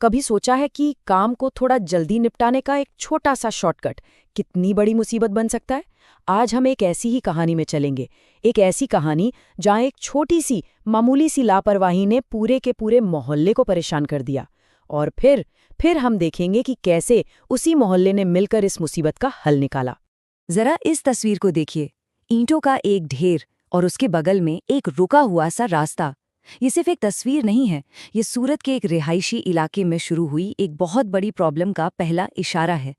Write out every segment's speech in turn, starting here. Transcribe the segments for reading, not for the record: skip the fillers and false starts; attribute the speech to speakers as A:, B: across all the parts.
A: कभी सोचा है कि काम को थोड़ा जल्दी निपटाने का एक छोटा सा शॉर्टकट कितनी बड़ी मुसीबत बन सकता है? आज हम एक ऐसी ही कहानी में चलेंगे। एक ऐसी कहानी जहाँ एक छोटी सी मामूली सी लापरवाही ने पूरे के पूरे मोहल्ले को परेशान कर दिया। और फिर हम देखेंगे कि कैसे उसी मोहल्ले ने मिलकर इस मुसीबत का हल निकाला।
B: जरा इस तस्वीर को देखिए। ईंटों का एक ढेर और उसके बगल में एक रुका हुआ सा रास्ता। ये सिर्फ एक तस्वीर नहीं है, ये सूरत के एक रिहायशी इलाके में शुरू हुई एक बहुत बड़ी प्रॉब्लम का पहला इशारा है।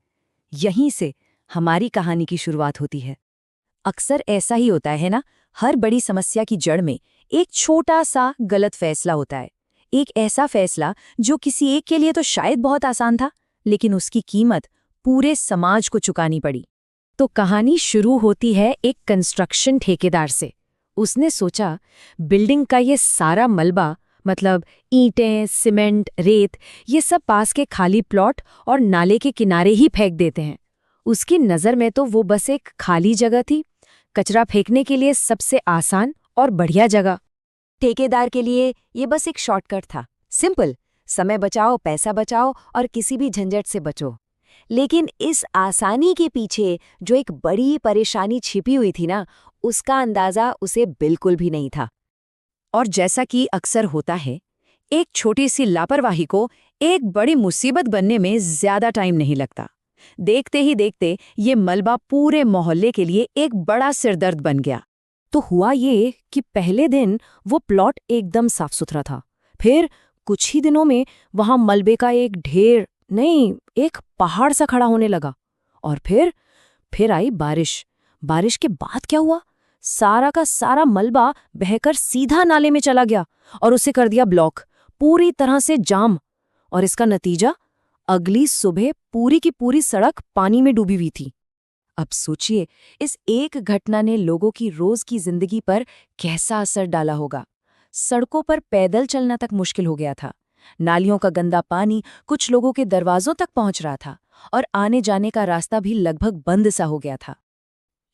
B: यहीं से हमारी कहानी की शुरुआत होती है। अक्सर ऐसा ही होता है ना, हर बड़ी समस्या की जड़ में एक छोटा सा गलत फैसला होता है। एक ऐसा फैसला जो किसी एक के लिए तो शायद बहुत आसान था, लेकिन उसकी कीमत पूरे समाज को चुकानी पड़ी। तो कहानी शुरू होती है एक कंस्ट्रक्शन ठेकेदार से। उसने सोचा, बिल्डिंग का ये सारा मलबा, मतलब ईंटें, सीमेंट, रेत, ये सब पास के खाली प्लॉट और नाले के किनारे ही फेंक देते हैं। उसकी नज़र में तो वो बस एक खाली जगह थी, कचरा फेंकने के लिए सबसे आसान और बढ़िया जगह। ठेकेदार के लिए ये बस एक शॉर्टकट था। सिंपल, समय बचाओ, पैसा बचाओ और किसी भी झंझट से बचो। लेकिन इस आसानी के पीछे जो एक बड़ी परेशानी छिपी हुई थी ना, उसका अंदाजा उसे बिल्कुल भी नहीं था। और जैसा कि अक्सर होता है, एक छोटी सी लापरवाही को एक बड़ी मुसीबत बनने में ज्यादा टाइम नहीं लगता। देखते ही देखते ये मलबा पूरे मोहल्ले के लिए एक बड़ा सिरदर्द बन गया। तो हुआ ये कि पहले दिन वो प्लॉट एकदम साफ सुथरा था। फिर कुछ ही दिनों में वहां मलबे का एक ढेर नहीं, एक पहाड़ सा खड़ा होने लगा। और फिर आई बारिश। बारिश के बाद क्या हुआ? सारा का सारा मलबा बहकर सीधा नाले में चला गया और उसे कर दिया ब्लॉक, पूरी तरह से जाम। और इसका नतीजा, अगली सुबह पूरी की पूरी सड़क पानी में डूबी हुई थी। अब सोचिए, इस एक घटना ने लोगों की रोज की जिंदगी पर कैसा असर डाला होगा। सड़कों पर पैदल चलना तक मुश्किल हो गया था। नालियों का गंदा पानी कुछ लोगों के दरवाजों तक पहुंच रहा था और आने जाने का रास्ता भी लगभग बंद सा हो गया था।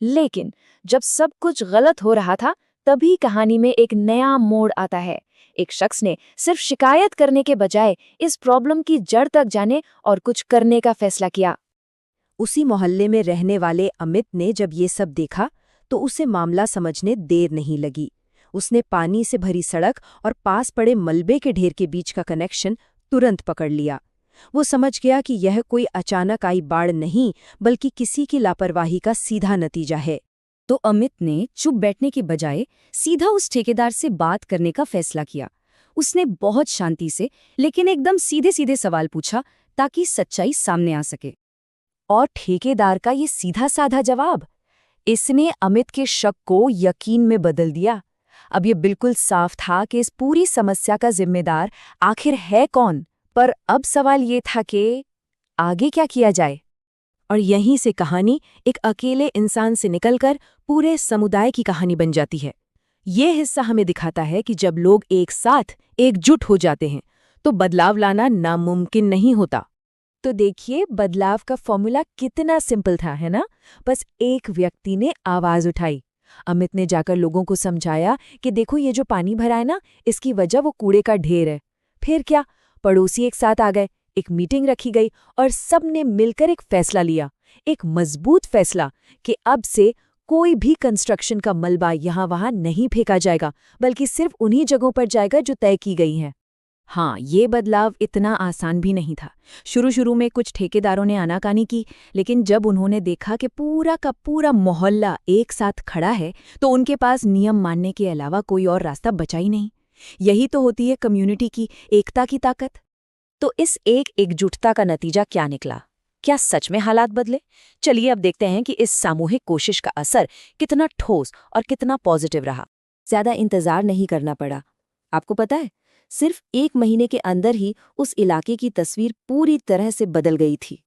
B: लेकिन जब सब कुछ गलत हो रहा था, तभी कहानी में एक नया मोड़ आता है। एक शख्स ने सिर्फ शिकायत करने के बजाय इस प्रॉब्लम की जड़ तक जाने और कुछ करने का फैसला किया। उसी मोहल्ले में रहने वाले अमित ने जब ये सब देखा, तो उसे मामला समझने देर नहीं लगी। उसने पानी से भरी सड़क और पास पड़े मलबे के ढेर के बीच का कनेक्शन तुरंत पकड़ लिया। वो समझ गया कि यह कोई अचानक आई बाढ़ नहीं, बल्कि किसी की लापरवाही का सीधा नतीजा है। तो अमित ने चुप बैठने के बजाय सीधा उस ठेकेदार से बात करने का फैसला किया। उसने बहुत शांति से, लेकिन एकदम सीधे सीधे सवाल पूछा, ताकि सच्चाई सामने आ सके। और ठेकेदार का ये सीधा साधा जवाब, इसने अमित के शक को यकीन में बदल दिया। अब ये बिल्कुल साफ था कि इस पूरी समस्या का जिम्मेदार आखिर है कौन। पर अब सवाल ये था कि आगे क्या किया जाए। और यहीं से कहानी एक अकेले इंसान से निकलकर पूरे समुदाय की कहानी बन जाती है। ये हिस्सा हमें दिखाता है कि जब लोग एक साथ एकजुट हो जाते हैं, तो बदलाव लाना नामुमकिन नहीं होता। तो देखिए, बदलाव का फॉर्मूला कितना सिंपल था, है ना? बस एक व्यक्ति ने आवाज उठाई। अमित ने जाकर लोगों को समझाया कि देखो, ये जो पानी भरा है ना, इसकी वजह वो कूड़े का ढेर है। फिर क्या, पड़ोसी एक साथ आ गए, एक मीटिंग रखी गई और सबने मिलकर एक फैसला लिया, एक मजबूत फैसला कि अब से कोई भी कंस्ट्रक्शन का मलबा यहाँ वहाँ नहीं फेंका जाएगा, बल्कि सिर्फ उन्हीं जगहों पर जाएगा जो तय की गई हैं। हाँ, ये बदलाव इतना आसान भी नहीं था। शुरू में कुछ ठेकेदारों ने आनाकानी की, लेकिन जब उन्होंने देखा कि पूरा का पूरा मोहल्ला एक साथ खड़ा है, तो उनके पास नियम मानने के अलावा कोई और रास्ता बचा ही नहीं। यही तो होती है कम्युनिटी की एकता की ताकत। तो इस एकजुटता का नतीजा क्या निकला? क्या सच में हालात बदले? चलिए अब देखते हैं कि इस सामूहिक कोशिश का असर कितना ठोस और कितना पॉजिटिव रहा। ज्यादा इंतजार नहीं करना पड़ा। आपको पता है, सिर्फ 1 महीने के अंदर ही उस इलाके की तस्वीर पूरी तरह से बदल गई थी।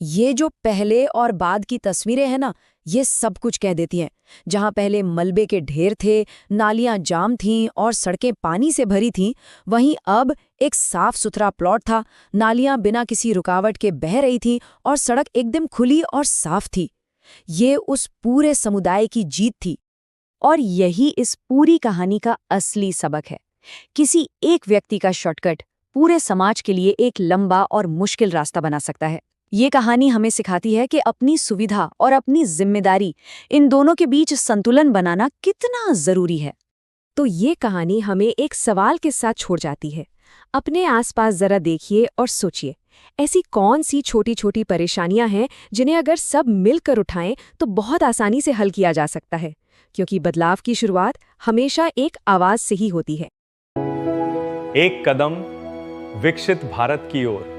B: ये जो पहले और बाद की तस्वीरें हैं ना, ये सब कुछ कह देती हैं। जहां पहले मलबे के ढेर थे, नालियां जाम थीं और सड़कें पानी से भरी थीं, वहीं अब एक साफ सुथरा प्लॉट था। नालियां बिना किसी रुकावट के बह रही थीं और सड़क एकदम खुली और साफ थी। ये उस पूरे समुदाय की जीत थी। और यही इस पूरी कहानी का असली सबक है। किसी एक व्यक्ति का शॉर्टकट पूरे समाज के लिए एक लंबा और मुश्किल रास्ता बना सकता है। ये कहानी हमें सिखाती है कि अपनी सुविधा और अपनी जिम्मेदारी, इन दोनों के बीच संतुलन बनाना कितना जरूरी है।
A: तो ये कहानी हमें एक सवाल के साथ छोड़ जाती है। अपने आसपास जरा देखिए और सोचिए, ऐसी कौन सी छोटी छोटी परेशानियां हैं जिन्हें अगर सब मिलकर उठाएं तो बहुत आसानी से हल किया जा सकता है, क्योंकि बदलाव की शुरुआत हमेशा एक आवाज से ही होती है।
C: एक कदम विकसित भारत की ओर।